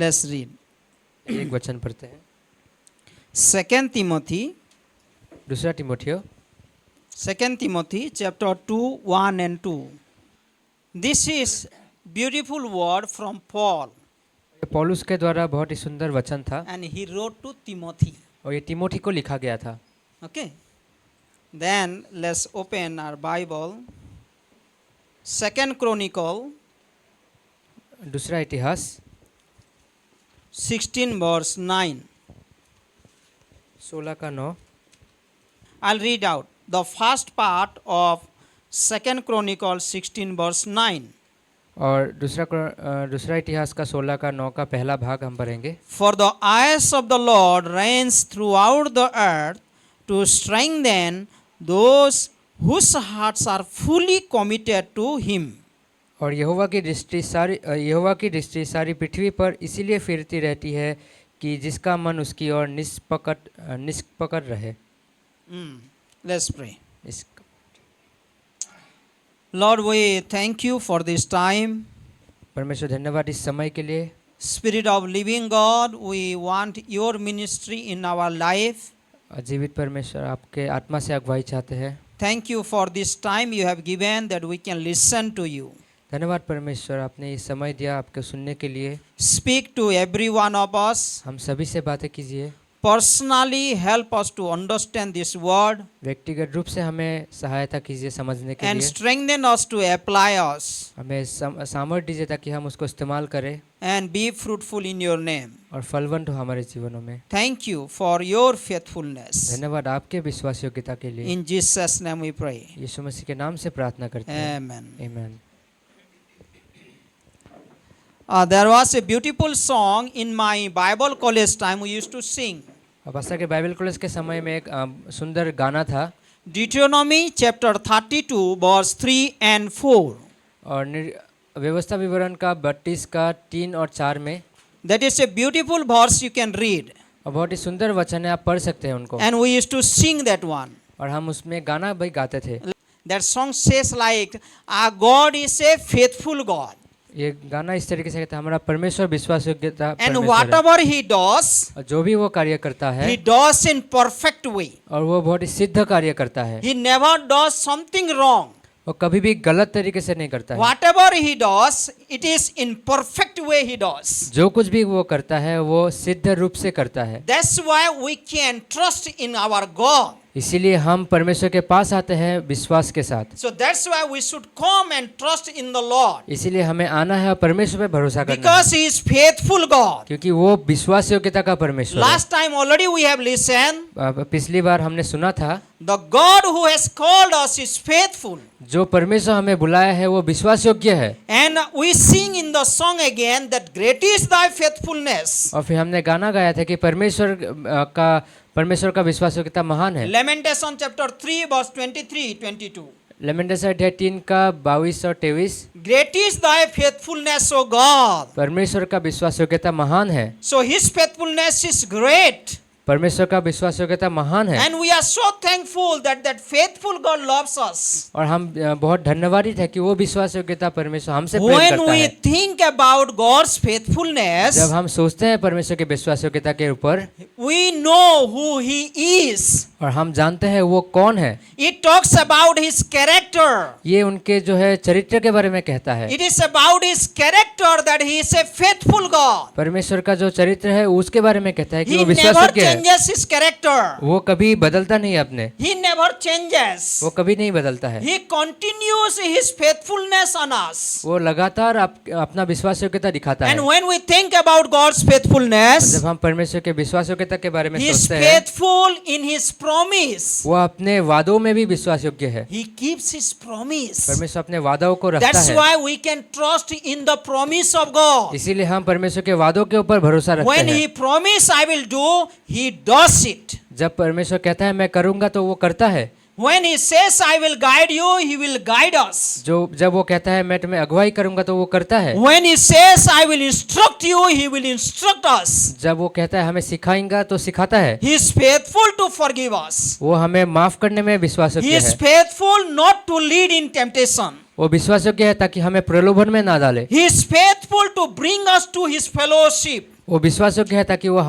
Let's read. एक वचन पढ़ते हैं। 2 Timothy, दूसरा तिमोथियो 2 Timothy chapter 2, 1 and 2. This is beautiful word from Paul, पौलुस के द्वारा बहुत ही सुंदर वचन था and he wrote to Timothy. और ये तिमोथी को लिखा गया था। Okay. Then let's open our Bible. 2 Chronicle दूसरा इतिहास 16 verse 9. 16 का 9। I'll read out the first part of 2 Chronicle 16 verse 9. और दूसरा इतिहास का 16 का 9 का पहला भाग हम पढ़ेंगे। For the eyes of the Lord reigns throughout the earth to strengthen those whose hearts are fully committed to him. और यहोवा की दृष्टि सारी पृथ्वी पर इसीलिए फिरती रहती है कि जिसका मन उसकी ओर निष्पकड़ रहे। Let's pray. Lord, we thank you for this time. परमेश्वर धन्यवाद इस समय के लिए। Spirit of living God, we want your ministry in our life. जीवित परमेश्वर आपके आत्मा से अगुवाई चाहते हैं। Thank you for this time you have given that we can listen to you. धन्यवाद परमेश्वर आपने ये समय दिया आपके सुनने के लिए। Speak to every one of us. हम सभी से बातें कीजिए। Personally help us to understand this word व्यक्तिगत रूप से हमें सहायता कीजिए समझने के and लिए। strengthen us to apply us हमें सामर्थ्य दीजिए ताकि हम उसको इस्तेमाल करें and be fruitful in your name. और फलवंत हो हमारे जीवनों में। Thank you for your faithfulness. धन्यवाद आपके विश्वास योग्यता के लिए। In Jesus' name we pray. यीशु मसीह के नाम से प्रार्थना करते हैं। Amen. आमीन। There was a beautiful song in my Bible college time we used to sing. अब आशा के बाइबल कॉलेज के समय में एक सुंदर गाना था। Deuteronomy chapter 32 verse 3 and 4. और व्यवस्था विवरण का 32 का 3 और 4 में। That is a beautiful verse you can read. और बहुत ही सुंदर वचन है, आप पढ़ सकते हैं उनको। And we used to sing that one. और हम उसमें गाना भी गाते थे। That song says like, our God is a faithful God. ये गाना इस तरीके से कहता है, हमारा परमेश्वर विश्वास योग्यता And परमेश्वर है। whatever he does, और जो भी वो कार्य करता है he does in perfect way. और वो बहुत ही सिद्ध कार्य करता है। He never does something wrong. वो कभी भी गलत तरीके से नहीं करता है। Whatever he does, it is in perfect way he does. जो कुछ भी वो करता है वो सिद्ध रूप से करता है। That's why we can trust in our God. इसीलिए हम परमेश्वर के पास आते हैं विश्वास के साथ। So that's why we should come and trust in the Lord. इसीलिए हमें आना है और परमेश्वर पे भरोसा करना है। Because he is faithful God. क्योंकि वो विश्वास योग्यता का परमेश्वर है। Last time already we have listened. पिछली बार हमने सुना था The God who has called us is faithful. जो परमेश्वर हमें बुलाया है वो विश्वास योग्य है। And we sing in the song again that great is thy faithfulness. और फिर हमने गाना गाया था कि परमेश्वर का विश्वास योग्यता महान है। Lamentation chapter 3 verse 23-22. लेमेंटेशन अध्याय 3 का 22 और 23। Great is thy faithfulness, O God. परमेश्वर का विश्वास योग्यता महान है। So his faithfulness is great. परमेश्वर का विश्वास योग्यता महान है। And we are so thankful that that faithful God loves us. और हम बहुत धन्यवादित है कि वो विश्वास योग्यता परमेश्वर हमसे प्रेम When करता we है। think about God's faithfulness, जब हम सोचते हैं परमेश्वर के विश्वास योग्यता के ऊपर, we know who he is. और हम जानते हैं वो कौन है। It talks about his character. ये उनके जो है चरित्र के बारे में कहता है। It is about his character that he is a faithful God. परमेश्वर का जो चरित्र है उसके बारे में कहता है कि He वो विश्वास never योग्य है। changes his character. वो कभी बदलता नहीं अपने। He never changes. वो कभी नहीं बदलता है। He continues his faithfulness on us. वो लगातार अपना विश्वास योग्यता दिखाता है। And when we think about God's faithfulness, जब हम परमेश्वर के विश्वास योग्यता के बारे में he is सोचते हैं, faithful in his promise. वो अपने वादों में भी विश्वास योग्य है। He keeps his promise. परमेश्वर अपने वादों को रखता That's है। why we can trust in the promise of God. इसीलिए हम परमेश्वर के वादों के ऊपर भरोसा रखते When हैं। he promise I will do, he does it. जब परमेश्वर कहता है मैं करूंगा तो वो करता है। When he says I will guide you, he will guide us. जब वो कहता है मैं तुम्हें अगुवाई करूंगा तो वो करता है। When he says I will instruct you, he will instruct us. जब वो कहता है हमें सिखाएगा तो सिखाता है। He is faithful to forgive us. वो हमें माफ करने में विश्वास He योग्य is है। faithful not to lead in temptation. वो विश्वास योग्य है ताकि हमें प्रलोभन में ना डाले। He is faithful to bring us to his fellowship. वो विश्वास योग्य है ताकि वो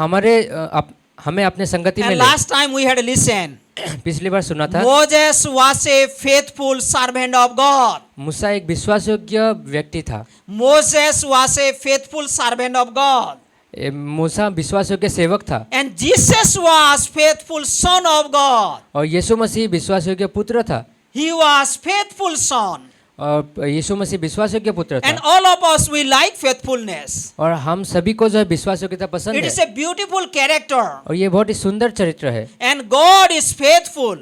हमें अपने संगति में And ले। last time we had listened. पिछली बार सुना था Moses was a faithful servant of God. मूसा एक विश्वास योग्य व्यक्ति था। Moses was a faithful servant of God. मूसा विश्वास योग्य सेवक था। And Jesus was faithful son of God. और यीशु मसीह विश्वास योग्य पुत्र था। He was faithful son. और यीशु मसीह विश्वास योग्य पुत्र And था। all of us, we like faithfulness. और हम सभी को जो है विश्वास योग्यता पसंद It is है। a beautiful character. और ये बहुत ही सुंदर चरित्र है। And God is faithful.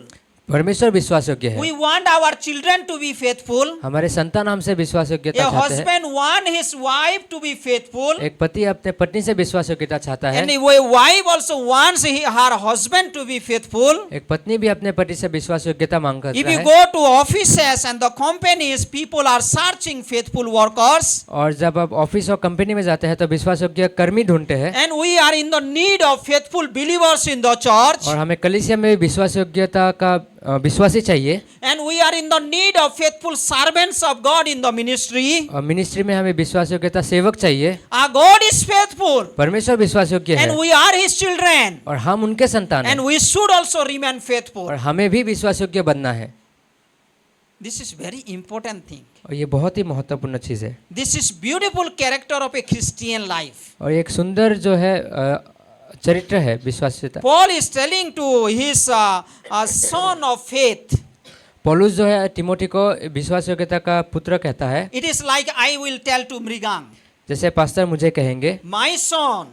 परमेश्वर विश्वास योग्य है। We want our children to be faithful. हमारे संतान हमसे विश्वास योग्यता A चाहते हैं। husband want his wife to be faithful. एक पति अपने पत्नी से विश्वास योग्यता चाहता है। And a wife also wants her husband to be faithful. एक पत्नी भी अपने पति से विश्वास योग्यता मांग करता If you है। go to offices and the companies, people are searching faithful workers. और जब आप ऑफिस और कंपनी में जाते हैं तो विश्वास योग्य कर्मी ढूंढते हैं। And we are in the need of faithful believers in the church. और हमें कलीसिया में विश्वास योग्यता का विश्वासी चाहिए। And we are in the need of faithful servants of God in the ministry. और मिनिस्ट्री में हमें विश्वास योग्यता सेवक चाहिए। Our God is faithful. परमेश्वर विश्वास योग्य है And we are His children. और हम उनके संतान हैं। And we should also remain faithful. और हमें भी विश्वास योग्य बनना है। This is very important thing. और ये बहुत ही महत्वपूर्ण चीज है। This is beautiful character of a Christian life. और एक सुंदर जो है चरित्र है विश्वासिता। Paul is telling to his son of faith. पौलुस जो है तिमोथी को विश्वास योग्यता का पुत्र कहता है। It is like I will tell to Mrigang, जैसे पास्टर मुझे कहेंगे, my son,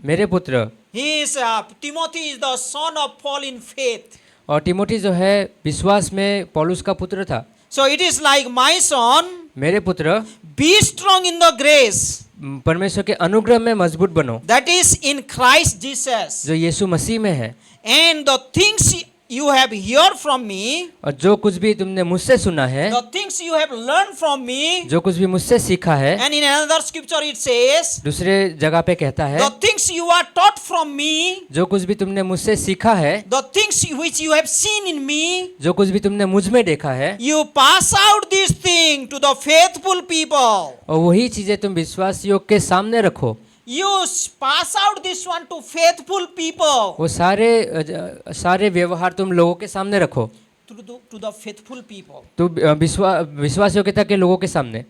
मेरे पुत्र। he is Timothy is the son of Paul in faith. और तिमोथी जो है विश्वास में पौलुस का पुत्र था। So it is like my son, मेरे पुत्र be strong in the grace परमेश्वर के अनुग्रह में मजबूत बनो, that is in Christ Jesus. जो यीशु मसीह में है। And the things you have heard from me, और जो कुछ भी तुमने मुझसे सुना है, the things you have learned from me, जो कुछ भी मुझसे सीखा है, and in another scripture it says, दूसरे जगह पे कहता है, the things you are taught from me, जो कुछ भी तुमने मुझसे सीखा है, the things which you have seen in me, जो कुछ भी तुमने मुझ में देखा है, you pass out this thing to the faithful people. और वही चीजें तुम विश्वास योग के सामने रखो। You pass out this one to faithful people. वो सारे व्यवहार तुम लोगों के सामने रखो। To the faithful people. तो विश्वास योग्यता के लोगों के सामने,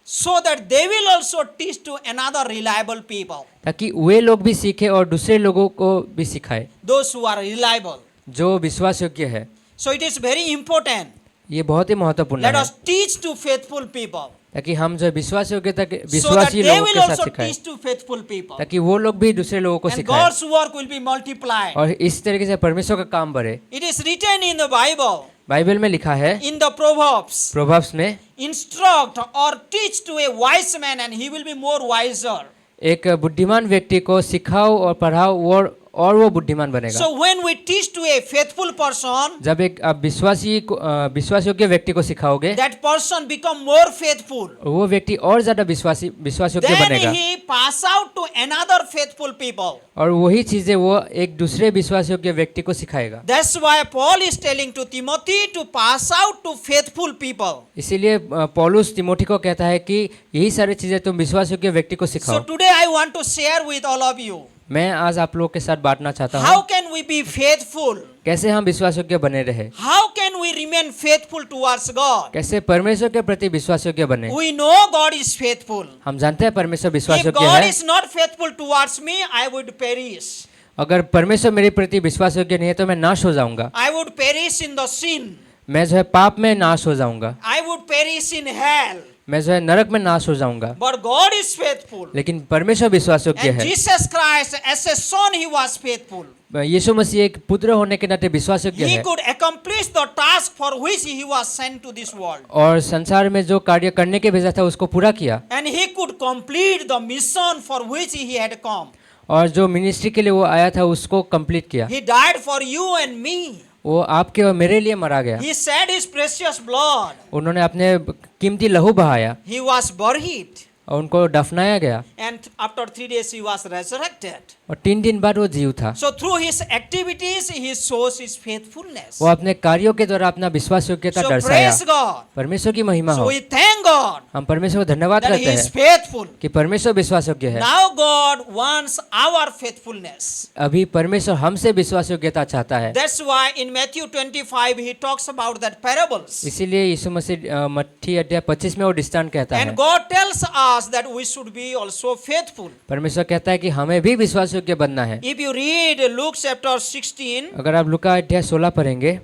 So that they will also teach to another reliable people. ताकि वे लोग भी सीखे और दूसरे लोगों को भी सिखाए, Those who are reliable. जो विश्वास योग्य है। So it is very important. ये बहुत ही महत्वपूर्ण Let है, us teach to faithful people. ताकि हम जो विश्वास योग्यता के So that विश्वासी they लोगों will के साथ also सिखाए, teach to faithful people. ताकि वो लोग भी दूसरे लोगों को And सिखाए God's work will be multiplied. और इस तरीके से परमेश्वर का काम बढ़े। It is written in the Bible, Bible में लिखा है, in the Proverbs, प्रोवर्ब्स में, instruct or teach to a wise man and he will be more wiser. एक बुद्धिमान व्यक्ति को सिखाओ और पढ़ाओ और वो बुद्धिमान बनेगा। So when we teach to a faithful person, जब एक आप विश्वास योग्य व्यक्ति को सिखाओगे, that person become more faithful. वो व्यक्ति और ज्यादा विश्वास योग्य Then बनेगा। he pass out to another faithful people. और वही चीजें वो एक दूसरे विश्वास योग्य व्यक्ति को सिखाएगा। That's why Paul is telling to Timothy to pass out to faithful people. इसीलिए पौलुस तिमोथी को कहता है कि यही सारी चीजें तुम विश्वास योग्य व्यक्ति को So सिखाओ। today I want to share with all of you, मैं आज आप लोग के साथ बांटना चाहता how हूँ, can we be faithful? कैसे हम विश्वास योग्य बने रहे, How can we remain faithful towards God? कैसे परमेश्वर के प्रति विश्वास योग्य बने। We know God is faithful. हम जानते हैं परमेश्वर विश्वास If योग्य God है। is not faithful towards me, I would perish. अगर परमेश्वर मेरे प्रति विश्वास योग्य नहीं है तो मैं नाश हो जाऊंगा। I would perish in the sin. मैं जो है पाप में नाश हो जाऊंगा। I would perish in hell. मैं जो है नरक में नाश हो जाऊंगा। But God is faithful. लेकिन परमेश्वर विश्वास योग्य And है। Jesus Christ, as a son, he was faithful. यीशु मसीह एक पुत्र होने के नाते विश्वास योग्य He है could accomplish the task for which he was sent to this world. और संसार में जो कार्य करने के भेजा था उसको पूरा किया And he could complete the mission for which he had come. और जो मिनिस्ट्री के लिए वो आया था उसको कंप्लीट किया। He died for you and me. वो आपके और मेरे लिए मरा गया। He shed his precious blood. उन्होंने अपने कीमती लहू बहाया। He was buried. और उनको दफनाया गया and after 3 days he was resurrected. और 3 दिन बाद वो जीव था। So through his activities he shows his faithfulness. वो अपने कार्यों के द्वारा अपना विश्वास योग्यता So दर्शाया। praise God. परमेश्वर की महिमा So हो। we thank God हम परमेश्वर को धन्यवाद that he करते is हैं faithful. कि परमेश्वर विश्वास योग्य है। Now God wants our faithfulness. अभी परमेश्वर हमसे विश्वास योग्यता चाहता है। That's why in Matthew 25 he talks about that parables. इसीलिए यीशु मसीह मत्ती अध्याय 25 में वो दृष्टांत कहता है। And God tells us that we should be also faithful. परमेश्वर कहता है कि हमें भी विश्वास योग्य बनना है। If you read Luke chapter 16, अगर आप लूका अध्याय 16 पढ़ेंगे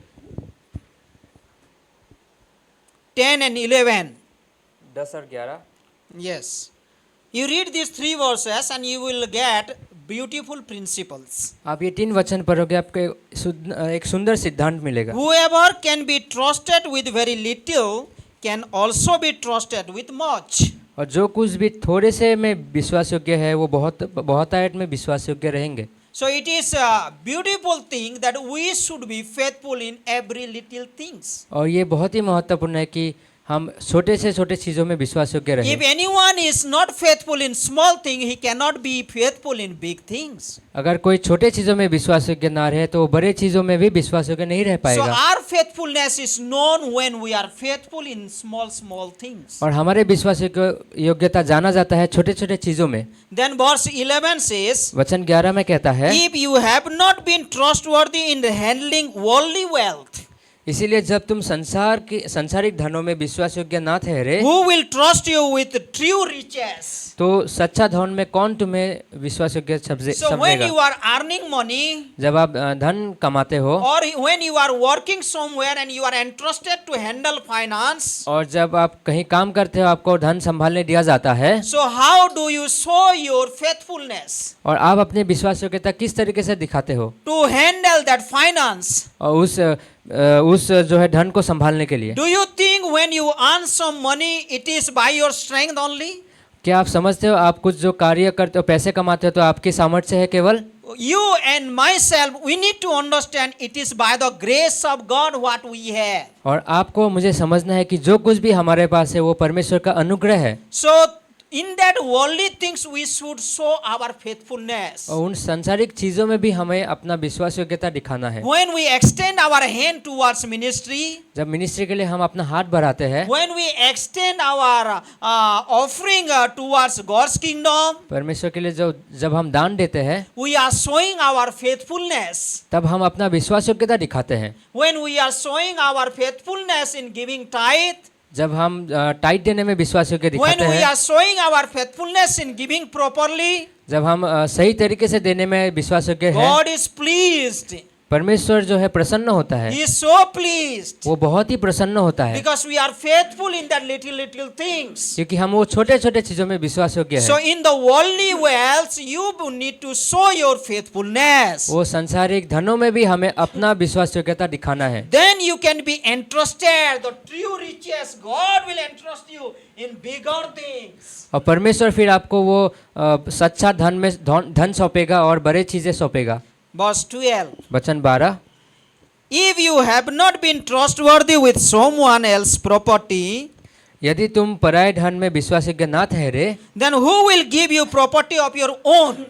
10 and 11. 10 और 11 Yes. You read these 3 verses and you will get beautiful principles. आप ये 3 वचन पढ़ोगे आपको एक सुंदर सिद्धांत मिलेगा। Whoever can be trusted with very little can also be trusted with much. और जो कुछ भी थोड़े से में विश्वास योग्य है वो बहुत आयत में विश्वास योग्य रहेंगे। So it is a beautiful thing that we should be faithful in every little things. और ये बहुत ही महत्वपूर्ण है कि हम छोटे से छोटे चीजों में विश्वास योग्य रहें। If anyone is not faithful in small thing, he cannot be faithful in big things. अगर कोई छोटे चीजों में विश्वास योग्य ना रहे तो वो बड़े चीजों में भी विश्वास योग्य नहीं रह So पाएगा। our faithfulness is known when we are faithful in small things. और हमारे विश्वास योग्यता जाना जाता है छोटे छोटे चीजों में। Then verse 11 says, वचन 11 में कहता है, if you have not been trustworthy in handling worldly wealth, इसीलिए जब तुम संसारिक धनों में विश्वास योग्य ना ठहरे, who will trust you with true riches? तो सच्चा धन में कौन तुम्हें विश्वास योग्य So when समझेगा? you are earning money, जब आप धन कमाते हो or when you are working somewhere and you are entrusted to handle finance, और जब आप कहीं काम करते हो आपको धन संभालने दिया जाता है, so how do you show your faithfulness और आप अपने विश्वास योग्यता किस तरीके से दिखाते हो to handle that finance? और उस जो है धन को संभालने के लिए? Do you think when you earn some money, it is by your strength only? क्या आप समझते हो आप कुछ जो कार्य करते हो पैसे कमाते हो तो आपकी सामर्थ्य है केवल? You and myself, we need to understand it is by the grace of God what we have. और आपको मुझे समझना है कि जो कुछ भी हमारे पास है वो परमेश्वर का अनुग्रह है। So in that worldly things we should show our faithfulness. और उन सांसारिक चीजों में भी हमें अपना विश्वास योग्यता दिखाना है। When we extend our hand towards ministry, जब मिनिस्ट्री के लिए हम अपना हाथ बढ़ाते हैं, when we extend our offering towards God's kingdom, परमेश्वर के लिए जब हम दान देते हैं, we are showing our faithfulness. तब हम अपना विश्वास योग्यता दिखाते हैं। When we are showing our faithfulness in giving tithe, जब हम टाइट देने में विश्वास योग्य when दिखाते we हैं, are showing our faithfulness in giving properly, जब हम सही तरीके से देने में विश्वास योग्य है, God is pleased. परमेश्वर जो है प्रसन्न होता है। He is so pleased वो बहुत ही प्रसन्न होता है because we are faithful in that little things. क्योंकि हम वो छोटे छोटे चीजों में विश्वास योग्य So है। in the worldly wealth, you need to show your faithfulness. वो संसारिक धनों में भी हमें अपना विश्वास योग्यता दिखाना है। Then you can be entrusted the true riches. God will entrust you in bigger things. और परमेश्वर फिर आपको वो सच्चा धन सौंपेगा और बड़े चीजें सौंपेगा। Verse 12. वचन 12, If you have not been trustworthy with someone else's property, यदि तुम पराये धन में विश्वास योग्य ना ठहरे then who will give you property of your own?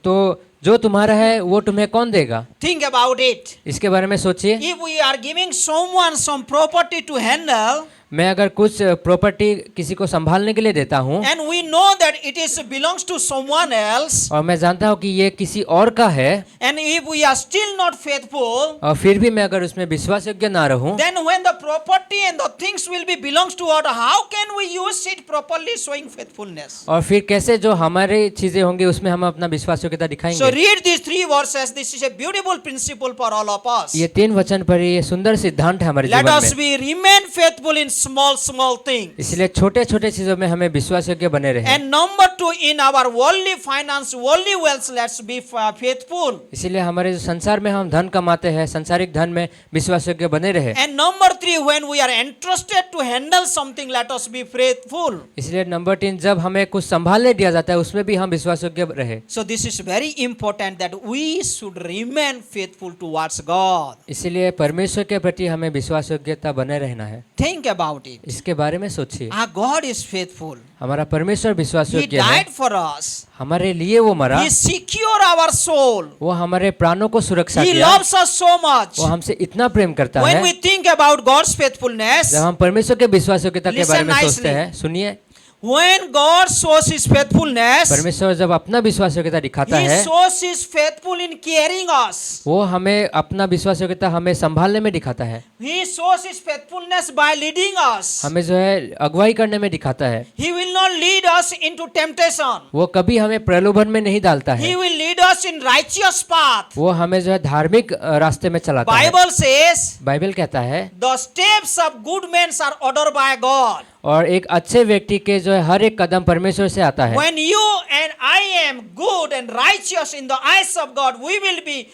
तो जो तुम्हारा है वो तुम्हें कौन देगा? Think about it. इसके बारे में सोचिए। If we are giving someone some property to handle, मैं अगर कुछ प्रॉपर्टी किसी को संभालने के लिए देता हूँ and we know that it is belongs to someone else, और मैं जानता हूँ कि ये किसी और का है, and if we are still not faithful, और फिर भी मैं अगर उसमें विश्वास योग्य ना रहूं, then when the property and the things will be belongs to us, how can we use it properly showing faithfulness? और फिर कैसे जो हमारी चीजें होंगी उसमें हम अपना विश्वास योग्यता So दिखाएंगे? read these 3 verses. This is a beautiful principle for all of us. ये 3 वचन पर ये सुंदर सिद्धांत है हमारे Let जीवन us में। be remain faithful in small things. इसलिए छोटे छोटे चीजों में हमें विश्वास योग्य बने रहे। And number 2, in our worldly finance, worldly wealth, let's be faithful. इसीलिए हमारे जो संसार में हम धन कमाते हैं संसारिक धन में विश्वास योग्य बने रहे। And number 3, when we are entrusted to handle something, let us be faithful. इसलिए नंबर 3, जब हमें कुछ संभालने दिया जाता है उसमें भी हम विश्वास योग्य रहे। So this is very important that we should remain faithful towards God. इसीलिए परमेश्वर के प्रति हमें विश्वास योग्यता बने रहना है। Think about about it. इसके बारे में सोचिए। Our God is faithful. हमारा परमेश्वर विश्वास He योग्य है, died for us. हमारे लिए वो मरा, He secure our soul. वो हमारे प्राणों को सुरक्षा He किया, loves us so much. वो हमसे इतना प्रेम करता When है। we think about God's faithfulness, जब हम परमेश्वर के विश्वास योग्यता के बारे Listen में सोचते nicely. हैं, सुनिए, when God shows His faithfulness, परमेश्वर जब अपना विश्वास योग्यता दिखाता He है, shows His faithful in caring us. वो हमें अपना विश्वास योग्यता हमें संभालने में दिखाता है, He shows His faithfulness by leading us. हमें जो है अगुवाई करने में दिखाता है। He will not lead us into temptation. वो कभी हमें प्रलोभन में नहीं डालता He है, will lead us in righteous path. वो हमें जो है धार्मिक रास्ते में चलाता है। Bible says, बाइबल कहता है, the steps of good men are ordered by God. और एक अच्छे व्यक्ति के जो है हर एक कदम परमेश्वर से आता है। When you and I am good and righteous in the eyes of God, we will be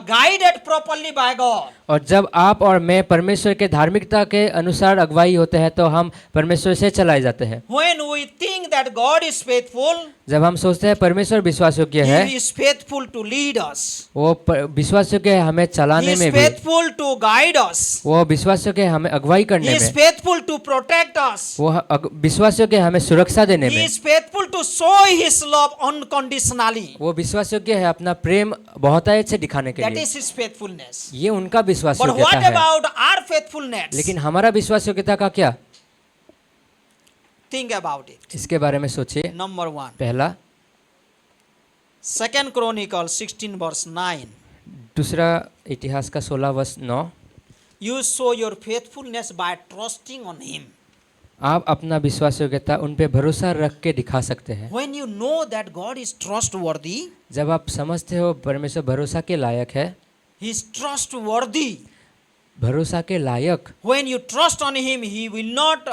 guided properly by God. और जब आप और मैं परमेश्वर के धार्मिकता के अनुसार अगुवाई होते हैं तो हम परमेश्वर से चलाए जाते हैं। When we think that God is faithful, जब हम सोचते हैं परमेश्वर विश्वास योग्य है, He is faithful to lead us. वो विश्वास योग्य है हमें He चलाने is में भी, faithful to guide us. वो विश्वास योग्य है हमें अगुवाई He करने is में, faithful to protect us. वो विश्वास योग्य है हमें सुरक्षा देने He में, is faithful to show His love unconditionally. वो विश्वास योग्य है अपना प्रेम बहुतायत से दिखाने के That लिए। is His faithfulness. ये उनका विश्वास But योग्यता what है। about our faithfulness? लेकिन हमारा विश्वास योग्यता का क्या? Think about it. इसके बारे में सोचिए। Number 1. पहला, 2 Chronicles 16 verse 9. दूसरा इतिहास का 16 वर्ष 9। You show your faithfulness by trusting on Him. आप अपना विश्वास योग्यता उन पे भरोसा रख के दिखा सकते हैं। When you know that God is trustworthy, जब आप समझते हो परमेश्वर भरोसा के लायक है, He is trustworthy. भरोसा के लायक, When you trust on Him, He will not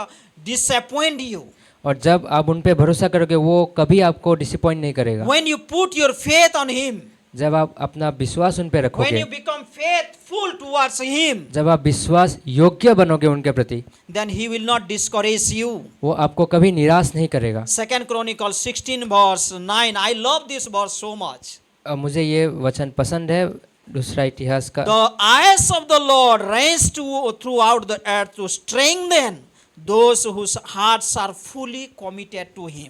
disappoint you. और जब आप उन पे भरोसा करोगे वो कभी आपको डिसअपॉइंट नहीं करेगा। When you put your faith on Him, जब आप अपना विश्वास उन पे when रखोगे, you become faithful towards Him, जब आप विश्वास योग्य बनोगे उनके प्रति, then He will not discourage you. वो आपको कभी निराश नहीं करेगा। 2 Chronicles 16 verse 9. I love this verse so much. मुझे ये वचन पसंद है। दूसरा इतिहास का, The eyes of the Lord reigns throughout the earth to strengthen those whose hearts are fully committed to Him.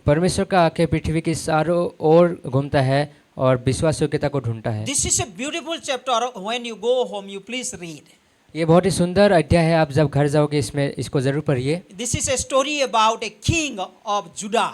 परमेश्वर का आंखें पृथ्वी की चारों ओर घूमता है और विश्वास योग्यता को ढूंढता है। This is a beautiful chapter. When you go home, you please read. ये बहुत ही सुंदर अध्याय है, आप जब घर जाओगे इसमें इसको जरूर पढ़िए। This is a story about a king of Judah,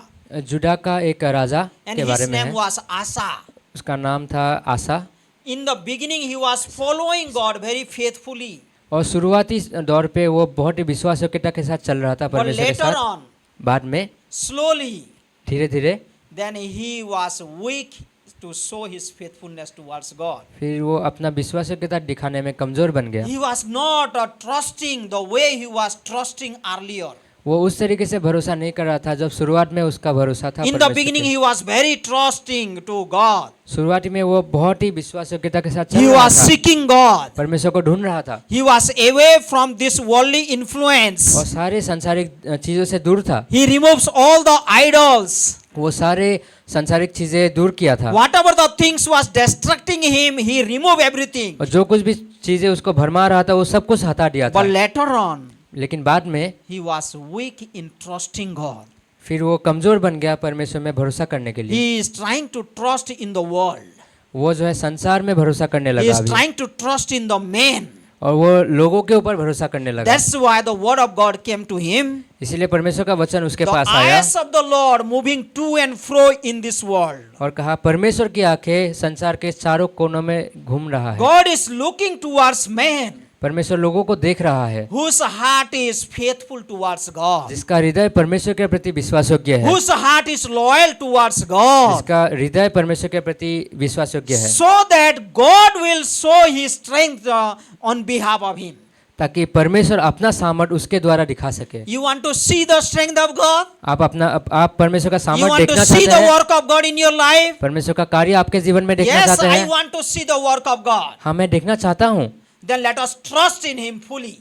जुड़ा का एक राजा and के बारे his में name है, was Asa. उसका नाम था आसा। In the beginning, he was following God very faithfully. और शुरुआती दौर पे वो बहुत ही विश्वास योग्यता के साथ चल रहा था But परमेश्वर के later साथ। on, बाद में slowly, धीरे धीरे then he was weak to show his faithfulness towards God. फिर वो अपना विश्वास योग्यता दिखाने में कमजोर बन गया। He was not trusting the way he was trusting earlier. वो उस तरीके से भरोसा नहीं कर रहा था जब शुरुआत में उसका भरोसा था In the परमेश्वर beginning, पे। he was very trusting to God. शुरुआती में वो बहुत ही विश्वास योग्यता के साथ चल He रहा was था, seeking God. परमेश्वर को ढूंढ रहा था He was away from this worldly और influence. सारे सांसारिक चीजों से दूर था। He removes all the idols. वो सारे सांसारिक चीजें दूर किया था Whatever the things was distracting him, he removed everything. और जो कुछ भी चीजें उसको भरमा रहा था वो सब कुछ हटा दिया था। But later on, लेकिन बाद में he was weak in trusting God. फिर वो कमजोर बन गया परमेश्वर में भरोसा करने के लिए। He is trying to trust in the world. वो जो है संसार में भरोसा करने He लगा is अभी, trying to trust in the man. और वो लोगों के ऊपर भरोसा करने लगा। That's why the word of God came to him. इसीलिए परमेश्वर का वचन उसके The पास आया eyes of the Lord moving to and fro in this world. और कहा परमेश्वर की आंखें संसार के चारों कोनों में घूम रहा है। God is looking towards man परमेश्वर लोगों को देख रहा है whose heart is faithful towards God, जिसका हृदय परमेश्वर के प्रति विश्वास योग्य है, whose heart is loyal towards God, जिसका हृदय परमेश्वर के प्रति विश्वास योग्य है, so that God will show His strength on behalf of him. ताकि परमेश्वर अपना सामर्थ उसके द्वारा दिखा सके। You want to see the strength of God? आप परमेश्वर का You सामर्थ want to देखना see चाहते the हैं? work of God in your life? परमेश्वर का कार्य आपके जीवन में देखना Yes, चाहते I हैं? want to see the work of God. हाँ, मैं देखना चाहता हूँ। Then let us trust in Him fully.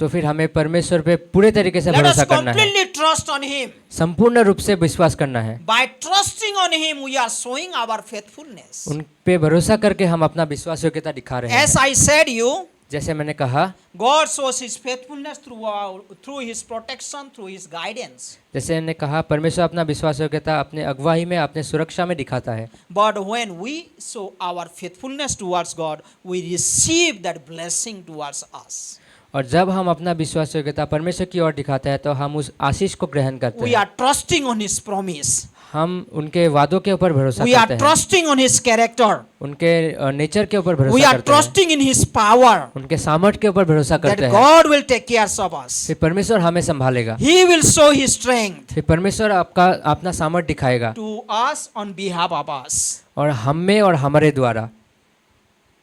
तो फिर हमें परमेश्वर पे पूरे तरीके से Let us भरोसा करना है, completely trust on Him. संपूर्ण रूप से विश्वास करना है। By trusting on Him, we are showing our faithfulness. उन पे भरोसा करके हम अपना विश्वास योग्यता दिखा रहे As हैं। I said you, जैसे मैंने कहा, God shows His faithfulness through His protection, through His guidance. जैसे मैंने कहा, परमेश्वर अपना विश्वासयोग्यता अपने अगुवाई में, अपने सुरक्षा में दिखाता है। But when we show our faithfulness towards God, we receive that blessing towards us. और जब हम अपना विश्वासयोग्यता परमेश्वर की ओर दिखाते हैं तो हम उस आशीष को ग्रहण करते We हैं। are trusting on His promise. हम उनके वादों के ऊपर भरोसा We are करते हैं, trusting on His character. उनके नेचर के ऊपर We भरोसा are करते हैं, trusting in His power. उनके सामर्थ्य के ऊपर भरोसा That करते हैं। God will take care of us. फिर परमेश्वर हमें संभालेगा, He will show His strength फिर परमेश्वर आपका अपना सामर्थ्य दिखाएगा to us on behalf of us. और हम में और हमारे द्वारा।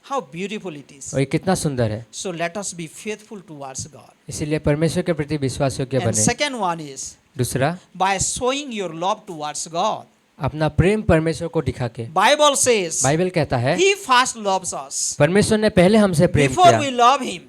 How beautiful it is. और ये कितना सुंदर है। So let us be faithful towards God. इसीलिए परमेश्वर के प्रति विश्वासयोग्य And बने। second one is दूसरा, by showing your love towards God. अपना प्रेम परमेश्वर को दिखा के। Bible says बाइबल कहता है, He first loves us परमेश्वर ने पहले हमसे प्रेम before किया। we love Him.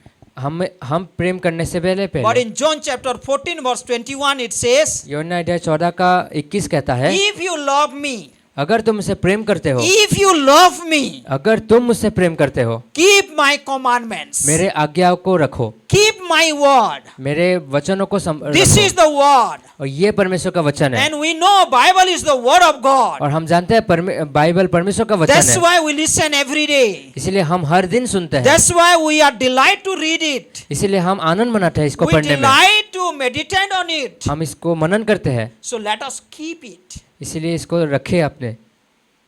हम प्रेम करने से But पहले। in John chapter 14 verse 21 it says, यूहन्ना अध्याय 14 का 21 कहता है, if you love me, अगर तुम मुझसे प्रेम करते हो, if you love me, अगर तुम मुझसे प्रेम करते हो, keep my commandments, मेरे आज्ञाओं को रखो, keep my word. मेरे वचनों को This is रखो। the word. और ये परमेश्वर का वचन है। And we know Bible is the word of God. और हम जानते हैं बाइबल परमेश्वर का वचन That's है। why we listen every day. इसीलिए हम हर दिन सुनते हैं, That's why we are delight to read it. इसीलिए हम आनंद मनाते हैं इसको We पढ़ने में, delight to meditate on it. हम इसको मनन करते हैं। So let us keep it. इसीलिए इसको रखे अपने,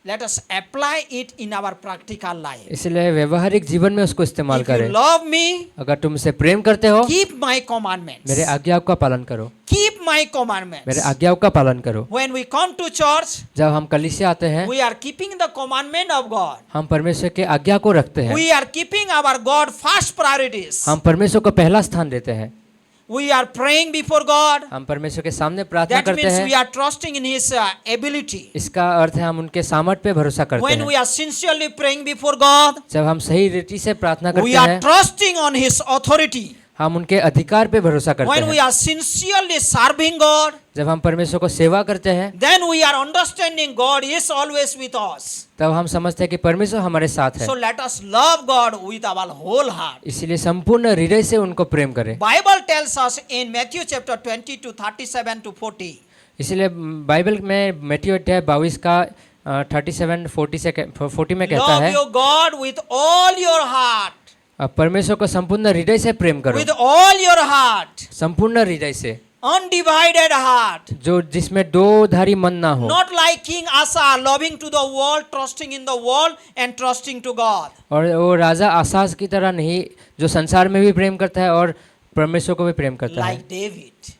Let us apply it in our practical life. इसलिए व्यवहारिक जीवन में उसको इस्तेमाल If you करें। love me, अगर तुमसे प्रेम करते हो, keep my commandments. मेरे आज्ञाओं का पालन करो, Keep my commandments. मेरे आज्ञाओं का पालन करो। When we come to church, जब हम कलीसिया आते हैं, we are keeping the commandment of God. हम परमेश्वर के आज्ञा को रखते हैं, We are keeping our God first priorities. हम परमेश्वर को पहला स्थान देते हैं, We are praying before God. हम परमेश्वर के सामने प्रार्थना That करते means we हैं। are trusting in His ability. इसका अर्थ है हम उनके सामर्थ्य पे भरोसा करते When हैं। we are sincerely praying before God, जब हम सही रीति से प्रार्थना we करते are हैं, trusting on His authority. हम उनके अधिकार पे भरोसा करते When we हैं। are sincerely serving God, जब हम परमेश्वर को सेवा करते हैं, then we are understanding God is always with us. तब हम समझते हैं कि परमेश्वर हमारे साथ है। So let us love God with our whole heart. इसीलिए संपूर्ण हृदय से उनको प्रेम करें। Bible tells us in Matthew chapter 20 to 37 to 40. इसीलिए बाइबल में मत्ती अध्याय 22 का 40 में कहता Love है, your God with all your heart. अब परमेश्वर को संपूर्ण हृदय से प्रेम करो, With all your heart. संपूर्ण हृदय से, Undivided heart. जो जिसमें दो धारी मन ना हो। Not like King Asa, loving to the world, trusting in the world and trusting to God. और वो राजा आसास की तरह नहीं, जो संसार में भी प्रेम करता है और परमेश्वर को भी प्रेम करता है, Like David.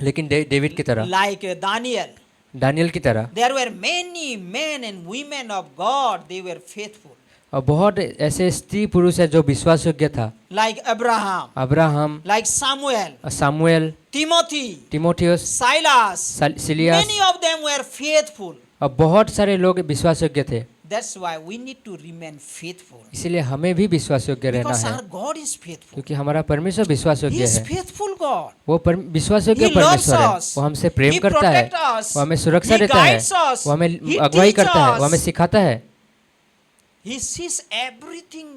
लेकिन डेविड की तरह, Like Daniel. दानियल की तरह। There were many men and women of God, they were faithful. और बहुत ऐसे स्त्री पुरुष है जो विश्वासयोग्य था, Like Abraham, Abraham, like Samuel, Samuel, Timothy, Timothy, Silas. सिलियास, Many of them were faithful. और बहुत सारे लोग विश्वासयोग्य थे। That's why we need to remain faithful. इसीलिए हमें भी विश्वासयोग्य रहना Because है, our God is faithful. क्योंकि हमारा परमेश्वर He विश्वासयोग्य is है। faithful God. वो विश्वासयोग्य He loves परमेश्वर है, us. वो हमसे प्रेम He करता है, protects us. वो हमें सुरक्षा He देता है, guides us. वो हमें He अगुवाई teaches करता है, वो हमें us. सिखाता है। He sees everything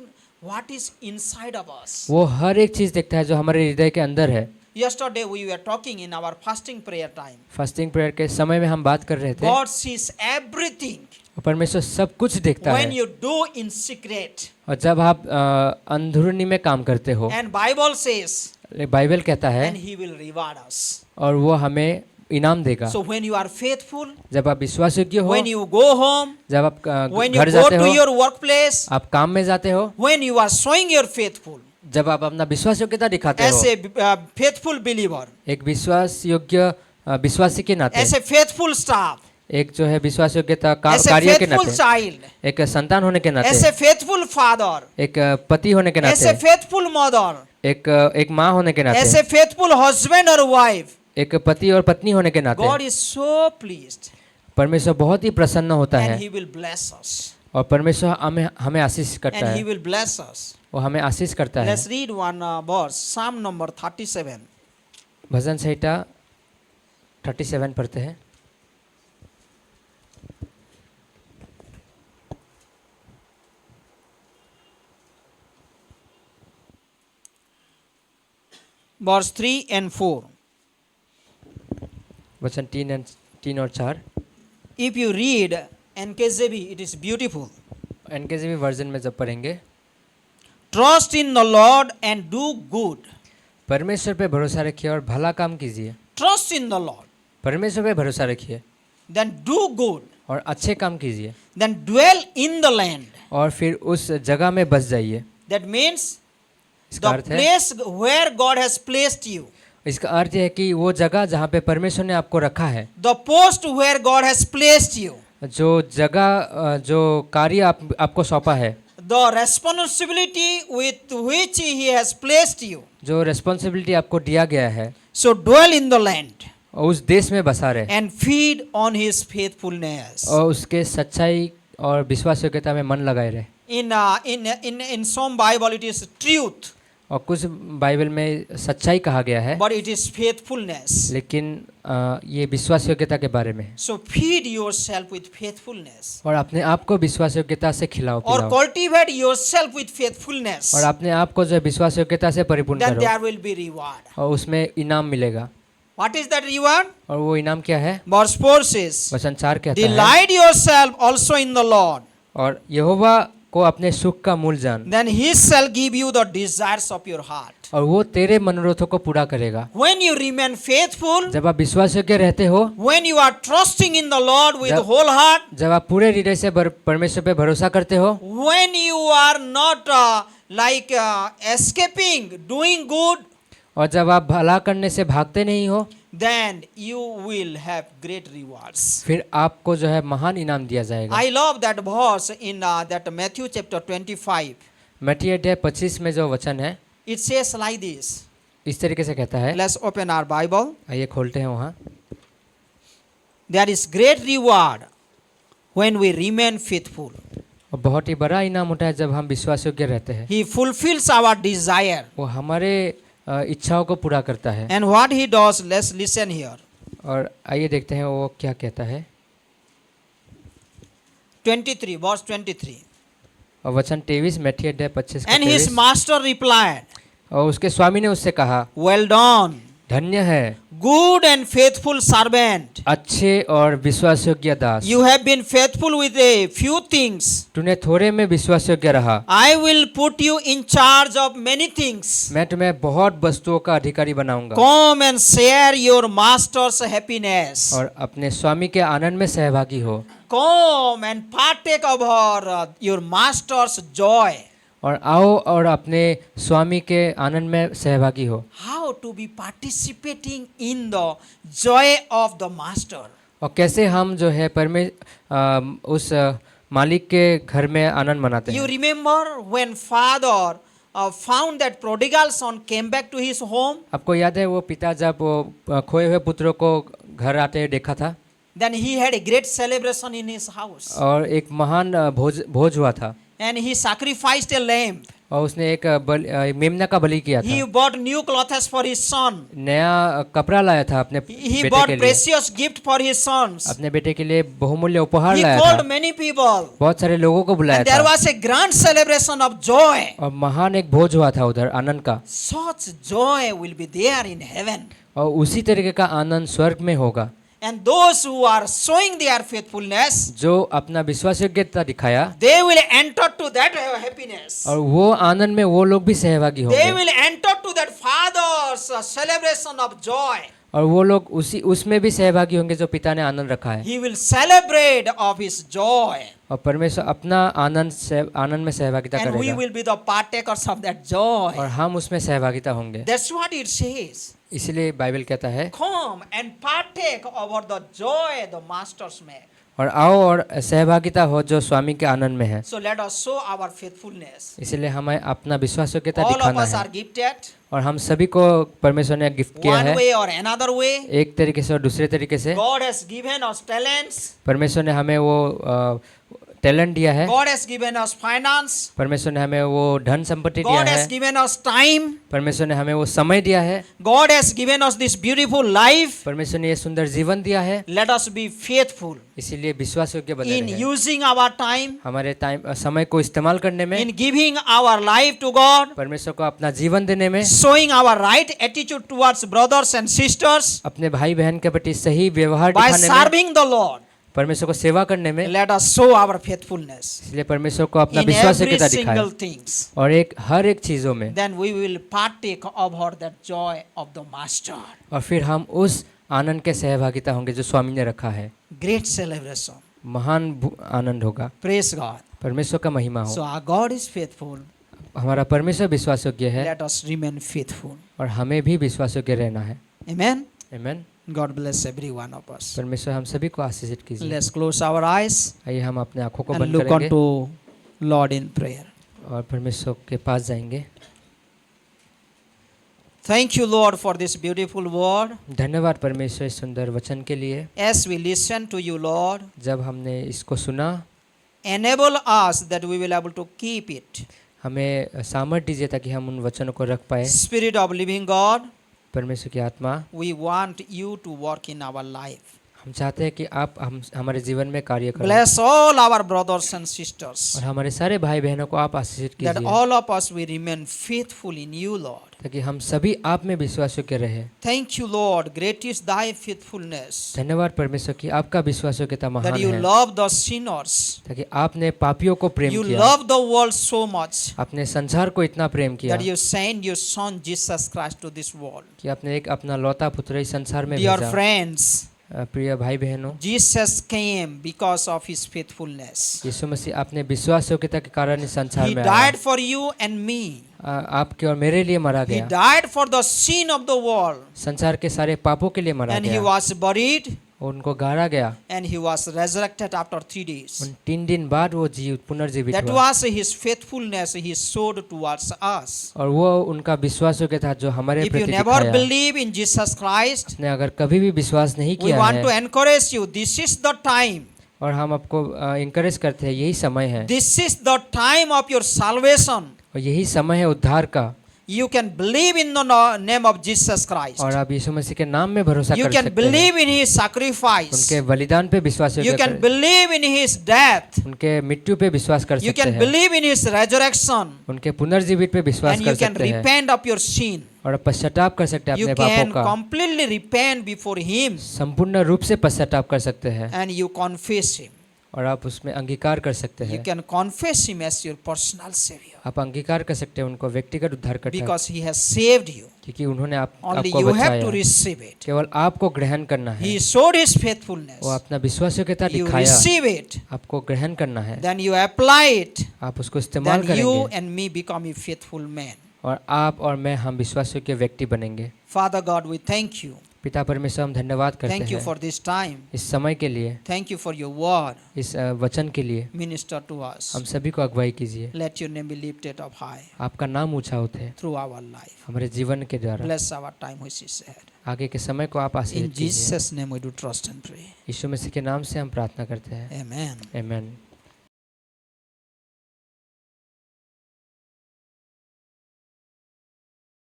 what is inside of us. वो हर एक चीज देखता है जो हमारे हृदय के अंदर है। Yesterday we were talking in our fasting prayer time. Fasting prayer के समय में हम बात कर रहे थे, God sees everything परमेश्वर सब कुछ देखता when है। you do in secret. और जब आप अंधुरनी में काम करते हो, And Bible says, बाइबल कहता है, and He will reward us. और वो हमें इनाम देगा। So when you are faithful, जब आप विश्वासयोग्य हो, when you go home, जब आप when you घर go जाते to हो, your workplace, आप काम में जाते हो, when you are showing your faithful जब आप अपना विश्वासयोग्यता दिखाते as हो, a faithful believer, एक विश्वासयोग्य विश्वासी के नाते, as a faithful staff, एक जो है विश्वासयोग्यता as a कार्य के faithful नाते, child, एक संतान होने के नाते, as a faithful father, एक पति होने के as a नाते, faithful mother, एक माँ होने के as नाते, a faithful husband or wife. एक पति और पत्नी होने के नाते, God is so pleased परमेश्वर बहुत ही प्रसन्न होता and है, He will bless us. और परमेश्वर हमें आशीष करता And He है, will bless us. वो हमें आशीष करता है। Let's read one verse, Psalm number 37. भजन संहिता 37 पढ़ते हैं। verse 3 and 4. वचन 3 और 4। If you read NKJV, it is beautiful. NKJV version में जब पढ़ेंगे, Trust in the Lord and do good. परमेश्वर पे भरोसा रखिए और भला काम कीजिए। Trust in the Lord. परमेश्वर पे भरोसा रखिए Then do good. और अच्छे काम कीजिए Then dwell in the land. और फिर उस जगह में बस जाइए। That means इसका the अर्थ है, place where God has placed you, इसका अर्थ है कि वो जगह जहाँ पे परमेश्वर ने आपको रखा है, the post where God has placed you, जो जगह जो कार्य आपको सौंपा है, the responsibility with which He has placed you. जो रिस्पॉन्सिबिलिटी आपको दिया गया है, So dwell in the land और उस देश में बसा रहे and feed on His faithfulness. और उसके सच्चाई और विश्वास योग्यता में मन लगाए रहे। In some Bible it is truth, और कुछ बाइबल में सच्चाई कहा गया है, but it is faithfulness. लेकिन ये विश्वास योग्यता के बारे में है। So feed yourself with faithfulness, और अपने आप को विश्वास योग्यता से खिलाओ or पिलाओ cultivate yourself with faithfulness. और अपने आप को जो है विश्वास योग्यता से परिपूर्ण Then करो there will be reward. और उसमें इनाम मिलेगा। What is that reward? और वो इनाम क्या है? Verse 4 says, वचन 4 कहता है, delight yourself also in the Lord, और यहोवा को अपने सुख का मूल जान, then He shall give you the desires of your heart. और वो तेरे मनोरथों को पूरा करेगा। When you remain faithful, जब आप विश्वास योग्य रहते हो, when you are trusting in the Lord with जब- whole heart, जब आप पूरे हृदय से परमेश्वर पे भरोसा करते हो, when you are not escaping doing good, और जब आप भला करने से भागते नहीं हो, then you will have great rewards. फिर आपको जो है महान इनाम दिया जाएगा। I love that verse in that Matthew chapter 25. मत्ती अध्याय 25 में जो वचन है, It says like this. इस तरीके से कहता है, Let's open our Bible. आइए खोलते हैं वहाँ। There is great reward when we remain faithful. और बहुत ही बड़ा इनाम होता है जब हम विश्वास योग्य रहते हैं। He fulfills our desire. वो हमारे इच्छाओं को पूरा करता है। And what He does, let's listen here. और आइए देखते हैं वो क्या कहता है। 23, verse 23. और वचन 23 मत्ती अध्याय 25 का And his 23, master replied, और उसके स्वामी ने उससे कहा, well done, धन्य है good and faithful servant. अच्छे और विश्वास योग्य दास, You have been faithful with a few things. तूने थोड़े में विश्वास योग्य रहा, I will put you in charge of many things. मैं तुम्हें बहुत वस्तुओं का अधिकारी बनाऊंगा। Come and share your master's happiness. और अपने स्वामी के आनंद में सहभागी हो, Come and partake of your master's joy. और आओ और अपने स्वामी के आनंद में सहभागी हो। How to be participating in the joy of the master. और कैसे हम जो है उस मालिक के घर में आनंद मनाते You हैं। remember when father found that prodigal son came back to his home? आपको याद है वो पिता जब वो खोए हुए पुत्रों को घर आते हुए देखा था, Then he had a great celebration in his house. और एक महान भोज हुआ था, And he sacrificed a lamb. और उसने एक मेमना का बलि किया He था। bought new clothes for his son. नया कपड़ा लाया था अपने He बेटे bought के लिए, precious gift for his sons. अपने बेटे के लिए बहुमूल्य उपहार He लाया called था, many people. बहुत सारे लोगों को बुलाया And there था, was a grand celebration of joy. और महान एक भोज हुआ था उधर आनंद का। Such joy will be there in heaven. और उसी तरीके का आनंद स्वर्ग में होगा। And those who are showing their faithfulness, जो अपना विश्वास योग्यता दिखाया, they will enter to that happiness. और वो आनंद में वो लोग भी सहभागी They होंगे, will enter to that father's celebration of joy. और वो लोग उसमें भी सहभागी होंगे जो पिता ने आनंद रखा है। He will celebrate of his joy. और परमेश्वर अपना आनंद में सहभागिता And we करेगा, will be the partakers of that joy. और हम उसमें सहभागिता होंगे। That's what it says. इसलिए बाइबल कहता है, Come and partake of the joy the masters make. और आओ और सहभागिता हो जो स्वामी के आनंद में है। So let us show our faithfulness. इसलिए हमें अपना विश्वास योग्यता All of दिखाना us है, are gifted और हम सभी को परमेश्वर ने गिफ्ट किया one है, way or another way. एक तरीके से और दूसरे तरीके से। God has given us talents. परमेश्वर ने हमें वो टैलेंट दिया है, God has given us finance. परमेश्वर ने हमें वो धन संपत्ति दिया God has है, given us time. परमेश्वर ने हमें वो समय दिया है, God has given us this beautiful life. परमेश्वर ने ये सुंदर जीवन दिया है। Let us be faithful इसीलिए विश्वास योग्य बने in रहें, using our time, हमारे समय को इस्तेमाल करने में, in giving our life to God, परमेश्वर को अपना जीवन देने में, showing our right attitude towards brothers and sisters, अपने भाई बहन के प्रति सही व्यवहार by दिखाने में, serving the Lord. परमेश्वर को सेवा करने में। Let us show our faithfulness इसलिए परमेश्वर को अपना in विश्वास every योग्यता single दिखाए things. और हर एक चीजों में, Then we will partake of that joy of the Master. और फिर हम उस आनंद के सहभागिता होंगे जो स्वामी ने रखा है। Great celebration. महान आनंद होगा। Praise God. परमेश्वर का महिमा So हो। our God is faithful. हमारा परमेश्वर विश्वास योग्य है Let us remain faithful. और हमें भी विश्वास योग्य रहना है। Amen. आमीन। God bless every one of us. परमेश्वर हम सभी को आशीषित कीजिए। Let's close our eyes आइए हम अपने आंखों को and बंद look करेंगे unto Lord in prayer. और परमेश्वर के पास जाएंगे। Thank you, Lord, for this beautiful word. धन्यवाद परमेश्वर इस सुंदर वचन के लिए। As we listen to you, Lord, जब हमने इसको सुना, enable us that we will able to keep it. हमें सामर्थ्य दीजिए ताकि हम उन वचनों को रख पाए। Spirit of living God, परमेश्वर की आत्मा, we want you to work in our life. हम चाहते हैं कि आप हमारे जीवन में कार्य करें Bless all our brothers and sisters, और हमारे सारे भाई बहनों को आप आशीषित that कीजिए all of us will remain faithful in you, Lord. ताकि हम सभी आप में विश्वास योग्य रहे। Thank you, Lord. Great is thy faithfulness, धन्यवाद परमेश्वर की आपका विश्वास योग्यता that महान you है, love the sinners. ताकि आपने पापियों को प्रेम You किया, love the world so much आपने संसार को इतना प्रेम किया that you sent your son Jesus Christ to this world. कि आपने एक अपना लौता पुत्र इस संसार में Dear भेजा। friends, प्रिय भाई बहनों, Jesus came because of his faithfulness. यीशु मसीह आपने विश्वास योग्यता के कारण इस संसार He में died आया, for you and me. आपके और मेरे लिए मरा He गया, died for the sin of the world. संसार के सारे पापों के लिए मरा And he गया, was buried उनको गाड़ा गया, and he was resurrected after 3 days. उन 3 दिन बाद वो पुनर्जीवित That हुआ was his faithfulness he showed towards us. और वो उनका विश्वास योग्य था जो हमारे If you प्रति never दिखाया। believe in Jesus Christ, आपने अगर कभी भी विश्वास नहीं we किया want to है encourage you. This is the time. और हम आपको इंकरेज करते हैं, यही समय है This is the time of your salvation. और यही समय है उद्धार का, You can believe in the name of Jesus Christ. और आप यीशु मसीह के नाम में भरोसा You कर can सकते हैं, believe in his sacrifice. उनके बलिदान पे विश्वास You can believe in his death. उनके मृत्यु पे विश्वास कर You सकते can हैं, believe in his resurrection. उनके पुनर्जीवित पे विश्वास And कर you can सकते हैं repent of your sin. और पश्चाताप कर सकते हैं You अपने पापों can का, completely repent before him संपूर्ण रूप से पश्चाताप कर सकते हैं and you confess him. और आप उसमें अंगीकार कर सकते You हैं, can confess him as your personal savior आप अंगीकार कर सकते हैं उनको व्यक्तिगत उद्धारकर्ता, because he has saved you. क्योंकि उन्होंने Only आपको you have to बचाया, receive it. केवल आपको ग्रहण करना है, He showed his faithfulness. वो अपना विश्वास योग्यता You दिखाया, receive it. आपको ग्रहण करना है, Then you apply it. आप उसको इस्तेमाल Then you करेंगे and me become a faithful man. और आप और मैं हम विश्वास योग्य व्यक्ति बनेंगे। Father God, we thank you. पिता परमेश्वर हम धन्यवाद करते Thank you हैं for this time. इस समय के लिए, Thank you for your word. इस वचन के लिए। Minister to us. हम सभी को अगुवाई कीजिए, Let your name be lifted up high आपका नाम ऊंचा उठे through our life. हमारे जीवन के द्वारा। Bless our time which is ahead. आगे के समय को आप In आशीर्वाद कीजिए। Jesus' name we do trust and pray. यीशु मसीह के नाम से हम प्रार्थना करते हैं, Amen. आमीन।